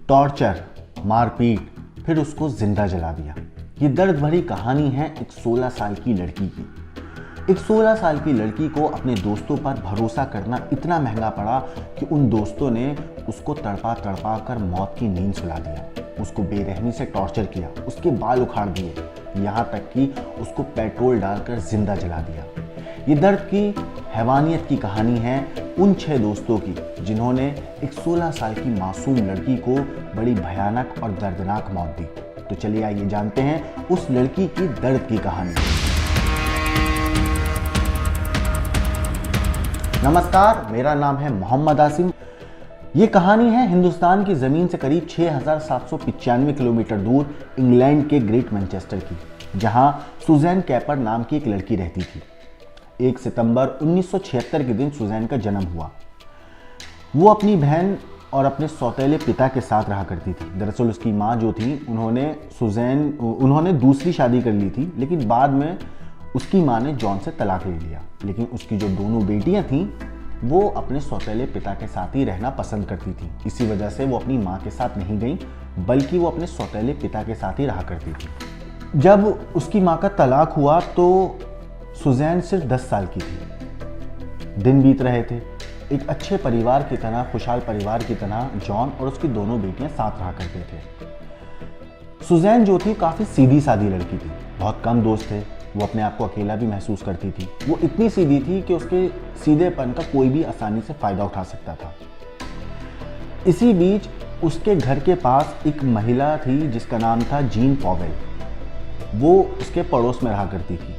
Torture, मारपीट, फिर उसको जिंदा जला दिया। ये दर्द भरी कहानी है एक 16 साल की लड़की की। एक 16 साल की लड़की को अपने दोस्तों पर भरोसा करना इतना महंगा पड़ा कि उन दोस्तों ने उसको तड़पा तड़पा कर मौत की नींद सुला दिया। उसको बेरहमी से टॉर्चर किया, उसके बाल उखाड़ दिए, यहाँ तक कि उसको पेट्रोल डालकर जिंदा जला दिया। ये दर्द की हैवानियत की कहानी है उन 6 दोस्तों की जिन्होंने एक 16 साल की मासूम लड़की को बड़ी भयानक और दर्दनाक मौत दी। तो चलिए आइए जानते हैं उस लड़की की दर्द की कहानी। नमस्कार, मेरा नाम है मोहम्मद आसिम। ये कहानी है हिंदुस्तान की ज़मीन से करीब 6795 किलोमीटर दूर इंग्लैंड के ग्रेट मैनचेस्टर की, जहां सुजैन कैपर नाम की एक लड़की रहती थी। 1 सितंबर 1976 के दिन सुजैन का जन्म हुआ। वो अपनी बहन और अपने सौतेले पिता के साथ रहा करती थी। दरअसल उसकी माँ जो थी उन्होंने दूसरी शादी कर ली थी, लेकिन बाद में उसकी माँ ने जॉन से तलाक ले लिया। लेकिन उसकी जो दोनों बेटियां थीं वो अपने सौतेले पिता के साथ ही रहना पसंद करती थी। इसी वजह से वो अपनी माँ के साथ नहीं गई, बल्कि वो अपने सौतेले पिता के साथ ही रहा करती थी। जब उसकी माँ का तलाक हुआ तो सुजैन सिर्फ 10 साल की थी। दिन बीत रहे थे। एक अच्छे परिवार की तरह, खुशहाल परिवार की तरह जॉन और उसकी दोनों बेटियां साथ रहा करते थे। सुजैन जो थी काफ़ी सीधी सादी लड़की थी, बहुत कम दोस्त थे। वो अपने आप को अकेला भी महसूस करती थी। वो इतनी सीधी थी कि उसके सीधेपन का कोई भी आसानी से फ़ायदा उठा सकता था। इसी बीच उसके घर के पास एक महिला थी जिसका नाम था जीन पॉवेल। वो उसके पड़ोस में रहा करती थी।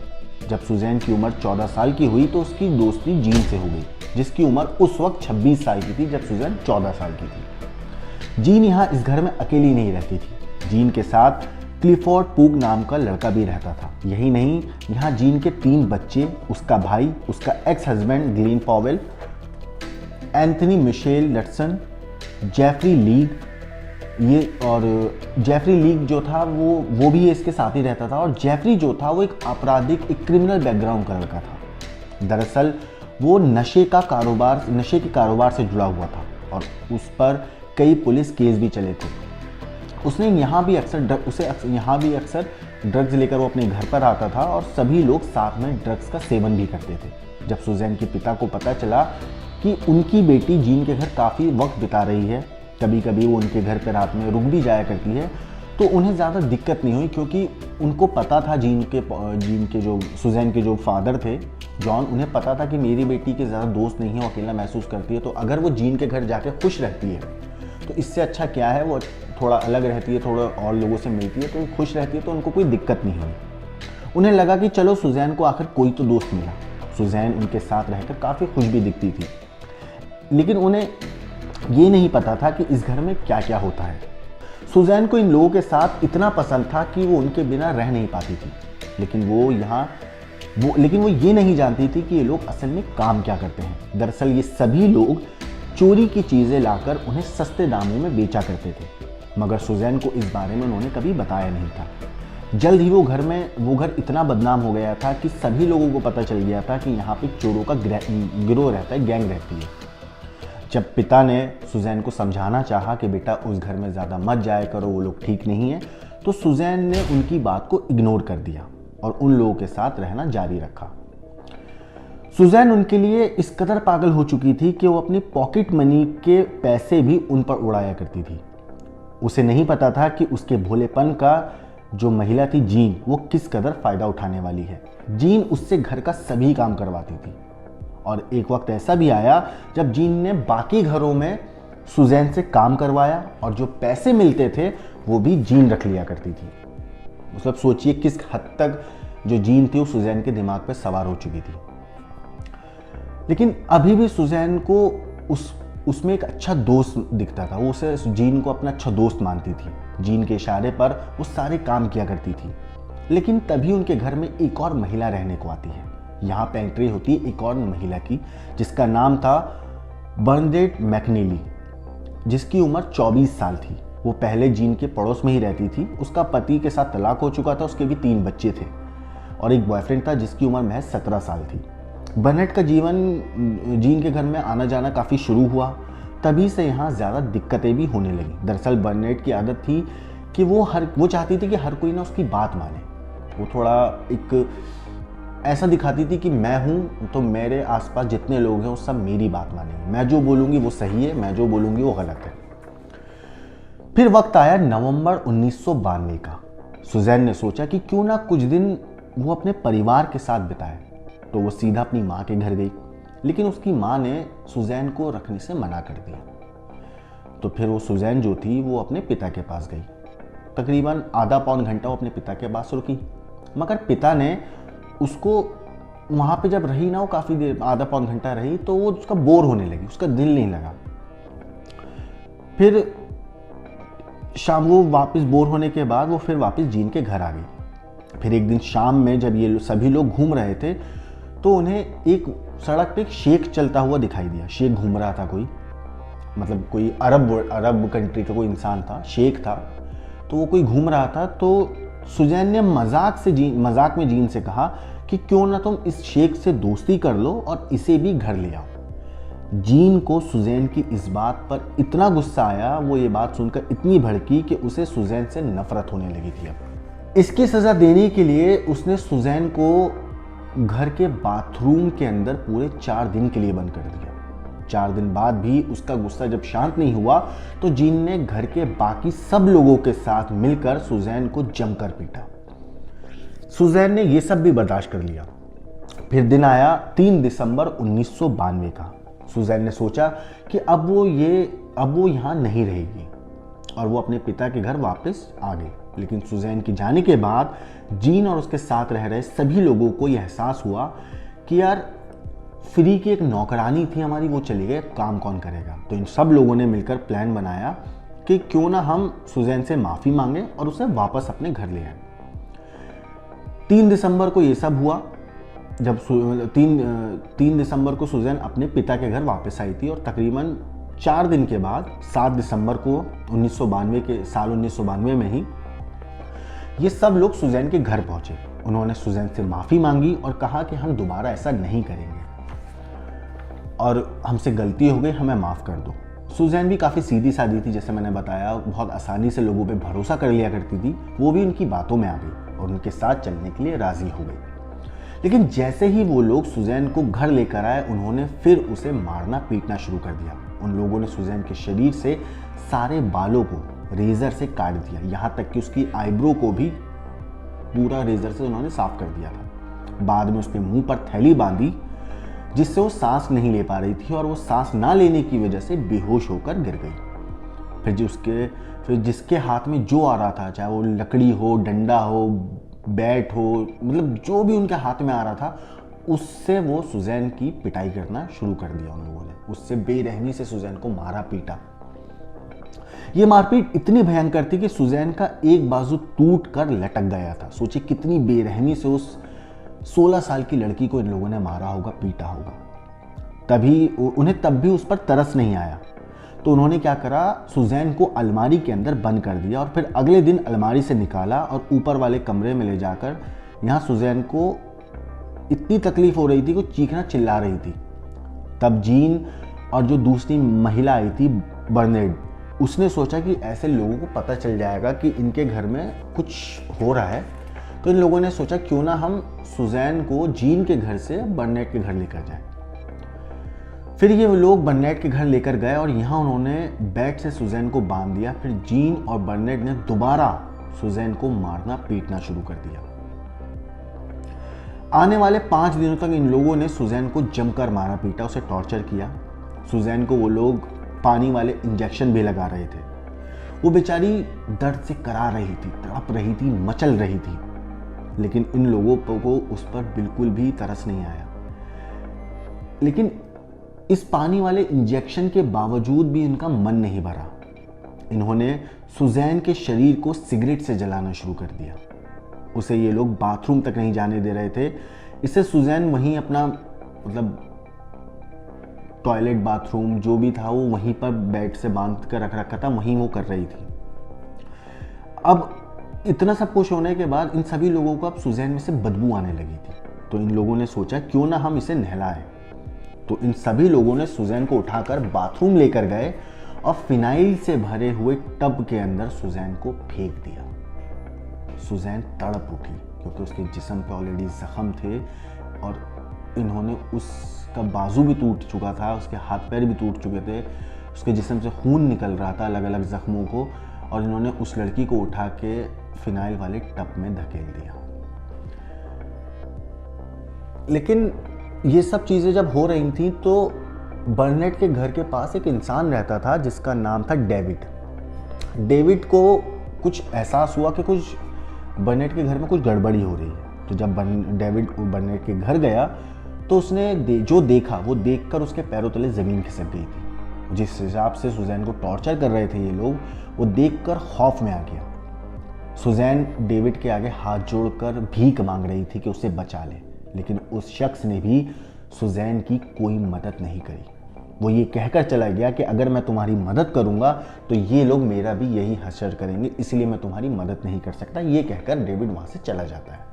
जब सुजैन की उम्र 14 साल की हुई तो उसकी दोस्ती जीन से हो गई, जिसकी उम्र उस वक्त 26 साल की थी जब सुजैन 14 साल की थी। जीन यहाँ इस घर में अकेली नहीं रहती थी। जीन के साथ क्लिफोर्ड पूग नाम का लड़का भी रहता था। यही नहीं, यहाँ जीन के 3 बच्चे, उसका भाई, उसका ex husband Glenn Powell, Anthony Mitchell Latson, Jeffrey League, Jeffrey League जो था वो भी इसके साथ ही रहता था। और जेफरी जो था वो एक क्रिमिनल बैकग्राउंड का लड़का था। दरअसल वो नशे के कारोबार से जुड़ा हुआ था और उस पर कई पुलिस केस भी चले थे। उसने यहाँ भी अक्सर ड्रग्स लेकर वो अपने घर पर आता था और सभी लोग साथ में ड्रग्स का सेवन भी करते थे। जब सुजैन के पिता को पता चला कि उनकी बेटी जीन के घर काफ़ी वक्त बिता रही है, कभी कभी वो उनके घर पर रात में रुक भी जाया करती है, तो उन्हें ज़्यादा दिक्कत नहीं हुई, क्योंकि उनको पता था सुजैन के जो फादर थे जॉन, उन्हें पता था कि मेरी बेटी के ज़्यादा दोस्त नहीं है, वो अकेला महसूस करती है, तो अगर वो जीन के घर जाकर खुश रहती है तो इससे अच्छा क्या है, वो थोड़ा अलग रहती है, थोड़ा और लोगों से मिलती है, तो खुश रहती है, तो उनको कोई दिक्कत नहीं हुई। उन्हें लगा कि चलो सुजैन को आखिर कोई तो दोस्त मिला। सुजैन उनके साथ रहकर काफ़ी खुश भी दिखती थी, लेकिन उन्हें ये नहीं पता था कि इस घर में क्या क्या होता है। सुजैन को इन लोगों के साथ इतना पसंद था कि वो उनके बिना रह नहीं पाती थी, लेकिन वो ये नहीं जानती थी कि ये लोग असल में काम क्या करते हैं। दरअसल ये सभी लोग चोरी की चीज़ें लाकर उन्हें सस्ते दामों में बेचा करते थे, मगर सुजैन को इस बारे में उन्होंने कभी बताया नहीं था। जल्द ही वो घर इतना बदनाम हो गया था कि सभी लोगों को पता चल गया था कि यहाँ पे चोरों का गिरोह रहता है, गैंग रहती है। जब पिता ने सुजैन को समझाना चाहा कि बेटा उस घर में ज़्यादा मत जाया करो, वो लोग ठीक नहीं है, तो सुजैन ने उनकी बात को इग्नोर कर दिया और उन लोगों के साथ रहना जारी रखा। सुजैन उनके लिए इस कदर पागल हो चुकी थी कि वो अपनी पॉकेट मनी के पैसे भी उन पर उड़ाया करती थी। उसे नहीं पता था कि उसके भोलेपन का जो महिला थी जीन, वो किस कदर फ़ायदा उठाने वाली है। जीन उससे घर का सभी काम करवाती थी और एक वक्त ऐसा भी आया जब जीन ने बाकी घरों में सुजैन से काम करवाया और जो पैसे मिलते थे वो भी जीन रख लिया करती थी। मतलब सोचिए किस हद तक जो जीन थी वो सुजैन के दिमाग पर सवार हो चुकी थी। लेकिन अभी भी सुजैन को उसमें एक अच्छा दोस्त दिखता था। वो उसे जीन को अपना अच्छा दोस्त मानती थी। जीन के इशारे पर वो सारे काम किया करती थी। लेकिन तभी उनके घर में एक और महिला रहने को आती है। यहाँ पे एंट्री होती है एक और महिला की, जिसका नाम था बर्नडेट मैकनीली, जिसकी उम्र 24 साल थी। वो पहले जीन के पड़ोस में ही रहती थी। उसका पति के साथ तलाक हो चुका था, उसके भी 3 बच्चे थे और एक बॉयफ्रेंड था जिसकी उम्र महज 17 साल थी। बर्नेट का जीवन जीन के घर में आना जाना काफ़ी शुरू हुआ। तभी से यहाँ ज़्यादा दिक्कतें भी होने लगी। दरअसल बर्नेट की आदत थी कि वो चाहती थी कि हर कोई ना उसकी बात माने। वो थोड़ा एक ऐसा दिखाती थी कि मैं हूँ तो मेरे आसपास जितने लोग हैं वो सब मेरी बात मानेंगे, मैं जो बोलूँगी वो सही है, मैं जो बोलूँगी वो गलत है। फिर वक्त आया नवंबर 1992 का। सुजैन ने सोचा कि क्यों ना कुछ दिन वो अपने परिवार के साथ बिताए, तो वो सीधा अपनी माँ के घर गई। लेकिन उसकी माँ ने सुजैन को रखने से मना कर दिया। तो फिर वो सुजैन जो थी वो अपने पिता के पास गई। तकरीबन आधा पौन घंटा वो अपने पिता के पास रुकी, मगर पिता ने उसको वहाँ पे जब रही ना, वो काफ़ी देर, आधा पौन घंटा रही, तो वो उसका बोर होने लगी, उसका दिल नहीं लगा। फिर शाम वो वापस बोर होने के बाद वो फिर वापस जीन के घर आ गई। फिर एक दिन शाम में जब ये सभी लोग घूम रहे थे तो उन्हें एक सड़क पे एक शेख चलता हुआ दिखाई दिया। शेख घूम रहा था, कोई मतलब कोई अरब कंट्री का कोई इंसान था, शेख था, तो वो कोई घूम रहा था। तो सुजैन ने मजाक में जीन से कहा कि क्यों ना तुम इस शेख से दोस्ती कर लो और इसे भी घर ले आओ। जीन को सुजैन की इस बात पर इतना गुस्सा आया, वो ये बात सुनकर इतनी भड़की कि उसे सुजैन से नफरत होने लगी थी। अब इसकी सज़ा देने के लिए उसने सुजैन को घर के बाथरूम के अंदर पूरे 4 दिन के लिए बंद कर दिया। 4 दिन बाद भी उसका गुस्सा जब शांत नहीं हुआ तो जीन ने घर के बाकी सब लोगों के साथ मिलकर सुजैन को जमकर पीटा। सुजैन ने यह सब भी बर्दाश्त कर लिया। फिर दिन आया 3 दिसंबर 1992 का। सुजैन ने सोचा कि अब वो यहाँ नहीं रहेगी और वो अपने पिता के घर वापस आ गई। लेकिन सुजैन की जाने के बाद जीन और उसके साथ रह रहे सभी लोगों को यह एहसास हुआ कि यार फ्री की एक नौकरानी थी हमारी, वो चली गई, काम कौन करेगा। तो इन सब लोगों ने मिलकर प्लान बनाया कि क्यों ना हम सुजैन से माफ़ी मांगे और उसे वापस अपने घर ले आए। 3 दिसंबर को ये सब हुआ। जब 3 दिसंबर को सुजैन अपने पिता के घर वापस आई थी और तकरीबन 4 दिन के बाद 7 दिसंबर को 1992 में ही ये सब लोग सुजैन के घर पहुंचे। उन्होंने सुजैन से माफ़ी मांगी और कहा कि हम दोबारा ऐसा नहीं करेंगे और हमसे गलती हो गई, हमें माफ़ कर दो। सुजैन भी काफ़ी सीधी सादी थी, जैसे मैंने बताया, बहुत आसानी से लोगों पे भरोसा कर लिया करती थी। वो भी उनकी बातों में आ गई और उनके साथ चलने के लिए राज़ी हो गई। लेकिन जैसे ही वो लोग सुजैन को घर लेकर आए, उन्होंने फिर उसे मारना पीटना शुरू कर दिया। उन लोगों ने सुजैन के शरीर से सारे बालों को रेज़र से काट दिया, यहाँ तक कि उसकी आईब्रो को भी पूरा रेज़र से उन्होंने साफ कर दिया था। बाद में उसके मुंह पर थैली बांधी जिससे वो सांस नहीं ले पा रही थी और वो सांस ना लेने की वजह से बेहोश होकर गिर गई। फिर जिसके हाथ में जो आ रहा था, चाहे वो लकड़ी हो, डंडा हो, बैट हो, मतलब जो भी उनके हाथ में आ रहा था, उससे वो सुजैन की पिटाई करना शुरू कर दिया। उन लोगों ने उससे बेरहमी से सुजैन को मारा पीटा। ये मारपीट इतनी भयंकर थी कि सुजैन का एक बाजू टूट कर लटक गया था। सोचिए कितनी बेरहमी से उस 16 साल की लड़की को इन लोगों ने मारा होगा, पीटा होगा। उन्हें तब भी उस पर तरस नहीं आया, तो उन्होंने क्या करा, सुजैन को अलमारी के अंदर बंद कर दिया और फिर अगले दिन अलमारी से निकाला और ऊपर वाले कमरे में ले जाकर, यहाँ सुजैन को इतनी तकलीफ हो रही थी कि चीखना चिल्ला रही थी। तब जीन और जो दूसरी महिला आई थी बर्नेट, उसने सोचा कि ऐसे लोगों को पता चल जाएगा कि इनके घर में कुछ हो रहा है, तो इन लोगों ने सोचा क्यों ना हम सुजैन को जीन के घर से बर्नेट के घर लेकर जाएं। फिर ये लोग बर्नेट के घर लेकर गए और यहाँ उन्होंने बैट से सुजैन को बांध दिया। फिर जीन और बर्नेट ने दोबारा सुजैन को मारना पीटना शुरू कर दिया। आने वाले 5 दिनों तक इन लोगों ने सुजैन को जमकर मारा पीटा, उसे टॉर्चर किया। सुजैन को वो लोग पानी वाले इंजेक्शन भी लगा रहे थे। वो बेचारी दर्द से करा रही थी, तड़प रही थी, मचल रही थी, लेकिन इन लोगों को उस पर बिल्कुल भी तरस नहीं आया। लेकिन इस पानी वाले इंजेक्शन के बावजूद भी इनका मन नहीं भरा। इन्होंने सुजैन के शरीर को सिगरेट से जलाना शुरू कर दिया। उसे ये लोग बाथरूम तक नहीं जाने दे रहे थे। इससे सुजैन वहीं अपना मतलब टॉयलेट, बाथरूम जो भी था वो वहीं पर बेड से बांध कर रख रखा था, वहीं वो कर रही थी। अब इतना सब कुछ होने के बाद इन सभी लोगों को अब सुजैन में से बदबू आने लगी थी, तो इन लोगों ने सोचा क्यों ना हम इसे नहलाएं। तो इन सभी लोगों ने सुजैन को उठाकर बाथरूम लेकर गए और फिनाइल से भरे हुए टब के अंदर सुजैन को फेंक दिया। सुजैन तड़प उठी क्योंकि उसके जिस्म पे ऑलरेडी जख्म थे और इन्होंने उसका बाजू भी टूट चुका था, उसके हाथ पैर भी टूट चुके थे, उसके जिस्म से खून निकल रहा था अलग अलग जख्मों को, और इन्होंने उस लड़की को उठा के फिनाइल वाले टब में धकेल दिया। लेकिन ये सब चीज़ें जब हो रही थी तो बर्नेट के घर के पास एक इंसान रहता था जिसका नाम था डेविड। डेविड को कुछ एहसास हुआ कि कुछ बर्नेट के घर में कुछ गड़बड़ी हो रही है। तो जब डेविड बर्नेट के घर गया तो उसने जो देखा वो देखकर उसके पैरों तले ज़मीन खिसक गई थी। जिस हिसाब से सुजैन को टॉर्चर कर रहे थे ये लोग, वो देखकर खौफ में आ गया। सुजैन डेविड के आगे हाथ जोड़कर भीख मांग रही थी कि उसे बचा ले, लेकिन उस शख्स ने भी सुजैन की कोई मदद नहीं करी। वो ये कहकर चला गया कि अगर मैं तुम्हारी मदद करूंगा तो ये लोग मेरा भी यही हशर करेंगे, इसलिए मैं तुम्हारी मदद नहीं कर सकता। ये कहकर डेविड वहां से चला जाता है।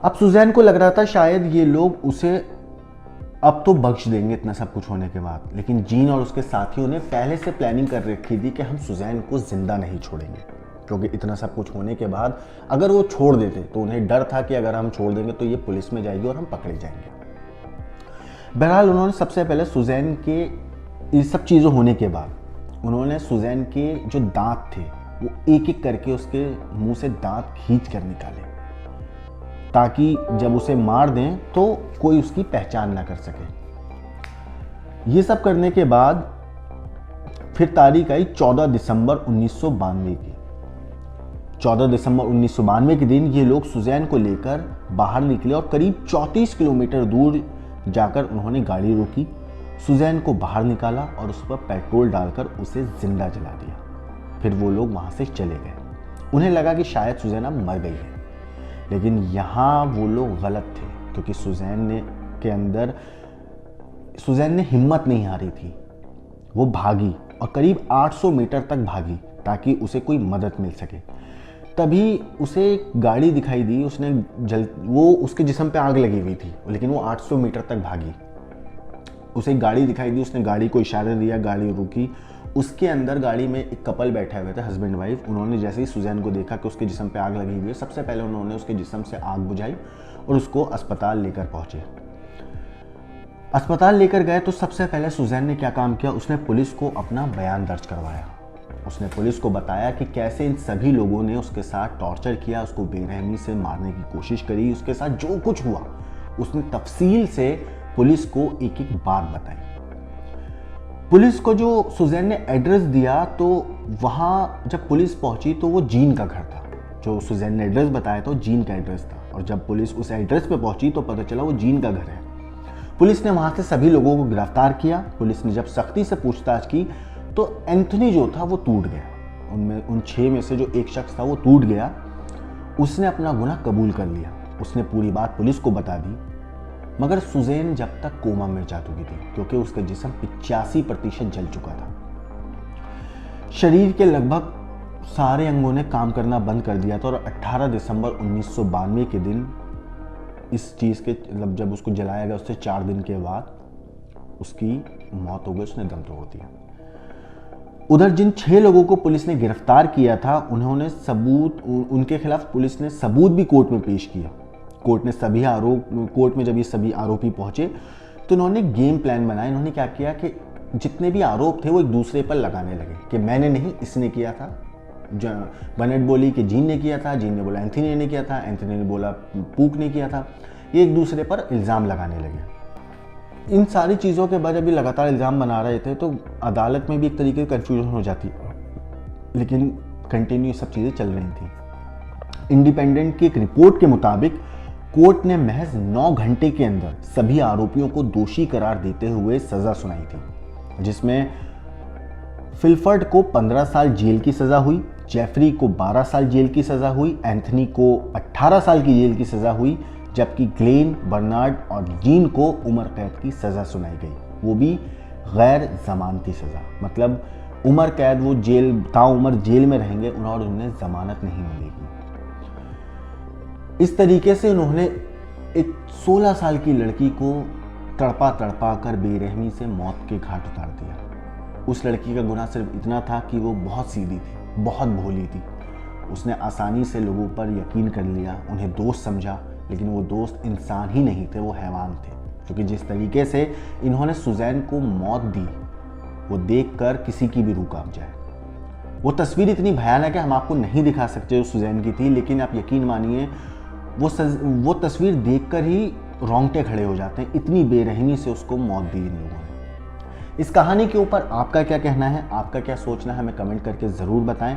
अब सुजैन को लग रहा था शायद ये लोग उसे अब तो बख्श देंगे इतना सब कुछ होने के बाद, लेकिन जीन और उसके साथियों ने पहले से प्लानिंग कर रखी थी कि हम सुजैन को जिंदा नहीं छोड़ेंगे, क्योंकि इतना सब कुछ होने के बाद अगर वो छोड़ देते तो उन्हें डर था कि अगर हम छोड़ देंगे तो ये पुलिस में जाएगी और हम पकड़े जाएंगे। बहरहाल उन्होंने सबसे पहले सुजैन के ये सब चीज़ें होने के बाद उन्होंने सुजैन के जो दांत थे वो एक एक करके उसके मुंह से दांत खींच कर निकाले, ताकि जब उसे मार दें तो कोई उसकी पहचान ना कर सके। ये सब करने के बाद फिर तारीख आई 14 दिसंबर 1992 की। 14 दिसंबर 1992 के दिन ये लोग सुजैन को लेकर बाहर निकले और करीब 34 किलोमीटर दूर जाकर उन्होंने गाड़ी रोकी, सुजैन को बाहर निकाला और उस पर पेट्रोल डालकर उसे जिंदा जला दिया। फिर वो लोग वहाँ से चले गए। उन्हें लगा कि शायद सुजैन अब मर गई है, लेकिन यहाँ वो लोग गलत थे, क्योंकि सुजैन ने हिम्मत नहीं हारी थी। वो भागी और करीब 800 मीटर तक भागी ताकि उसे कोई मदद मिल सके। तभी उसे एक गाड़ी दिखाई दी, वो उसके जिस्म पे आग लगी हुई थी, लेकिन वो 800 मीटर तक भागी। उसे एक गाड़ी दिखाई दी, उसने गाड़ी को इशारा दिया, गाड़ी रुकी। उसके अंदर गाड़ी में एक कपल बैठे हुए थे, हस्बैंड वाइफ। उन्होंने जैसे ही सुजैन को देखा कि उसके जिस्म पे आग लगी हुई है, सबसे पहले उन्होंने उसके जिस्म से आग बुझाई और उसको अस्पताल लेकर पहुंचे। अस्पताल लेकर गए तो सबसे पहले सुजैन ने क्या काम किया, उसने पुलिस को अपना बयान दर्ज करवाया। उसने पुलिस को बताया कि कैसे इन सभी लोगों ने उसके साथ टॉर्चर किया, उसको बेरहमी से मारने की कोशिश करी, उसके साथ जो कुछ हुआ उसने तफसील से पुलिस को एक एक बात बताई। पुलिस को जो सुजैन ने एड्रेस दिया तो वहाँ जब पुलिस पहुंची तो वो जीन का घर था। जो सुजैन ने एड्रेस बताया था जीन का एड्रेस था, और जब पुलिस उस एड्रेस पे पहुंची तो पता चला वो जीन का घर है। पुलिस ने वहाँ से सभी लोगों को गिरफ्तार किया। पुलिस ने जब सख्ती से पूछताछ की तो एंथनी जो था वो टूट गया। उन 6 में से जो एक शख्स था वो टूट गया। उसने अपना गुनाह कबूल कर लिया, उसने पूरी बात पुलिस को बता दी। मगर सुजैन जब तक कोमा में जा चुकी थी, क्योंकि उसका जिस्म 85% जल चुका था। शरीर के लगभग सारे अंगों ने काम करना बंद कर दिया था, और 18 दिसंबर 1992 के दिन इस चीज़ के मतलब जब उसको जलाया गया उससे 4 दिन के बाद उसकी मौत हो गई, उसने दम तोड़ दिया। उधर जिन 6 लोगों को पुलिस ने गिरफ्तार किया था उनके खिलाफ पुलिस ने सबूत भी कोर्ट में पेश किया। कोर्ट में जब ये सभी आरोपी पहुंचे तो इन्होंने गेम प्लान बनाया। इन्होंने क्या किया कि जितने भी आरोप थे वो एक दूसरे पर लगाने लगे कि मैंने नहीं, इसने किया था। बर्नेट बोली कि जीन ने किया था, जीन ने बोला एंथनी ने किया था, एंथनी ने बोला पूक ने किया था। ये एक दूसरे पर इल्ज़ाम लगाने लगे। इन सारी चीज़ों के बाद जब ये लगातार इल्ज़ाम बना रहे थे तो अदालत में भी एक तरीके की कन्फ्यूजन हो जाती, लेकिन कंटिन्यू सब चीज़ें चल रही थी। इंडिपेंडेंट की एक रिपोर्ट के मुताबिक कोर्ट ने महज 9 घंटे के अंदर सभी आरोपियों को दोषी करार देते हुए सज़ा सुनाई थी, जिसमें फिलफर्ड को 15 साल जेल की सज़ा हुई, जेफरी को 12 साल जेल की सज़ा हुई, एंथनी को 18 साल की जेल की सज़ा हुई, जबकि ग्लेन, बर्नार्ड और जीन को उम्र कैद की सज़ा सुनाई गई, वो भी गैर जमानती सज़ा। मतलब उम्र कैद, वो ताउम्र जेल में रहेंगे और उन्हें जमानत नहीं मिलेगी। इस तरीके से उन्होंने एक 16 साल की लड़की को तड़पा तड़पा कर बेरहमी से मौत के घाट उतार दिया। उस लड़की का गुनाह सिर्फ इतना था कि वो बहुत सीधी थी, बहुत भोली थी। उसने आसानी से लोगों पर यकीन कर लिया, उन्हें दोस्त समझा, लेकिन वो दोस्त इंसान ही नहीं थे, वो हैवान थे। क्योंकि जिस तरीके से इन्होंने सुजैन को मौत दी, वो देखकर किसी की भी रूह कांप जाए। वो तस्वीर इतनी भयानक है, हम आपको नहीं दिखा सकते जो सुजैन की थी, लेकिन आप यकीन मानिए वो तस्वीर देखकर ही रोंगटे खड़े हो जाते हैं। इतनी बेरहमी से उसको मौत दी इन लोगों ने। इस कहानी के ऊपर आपका क्या कहना है, आपका क्या सोचना है, हमें कमेंट करके ज़रूर बताएं।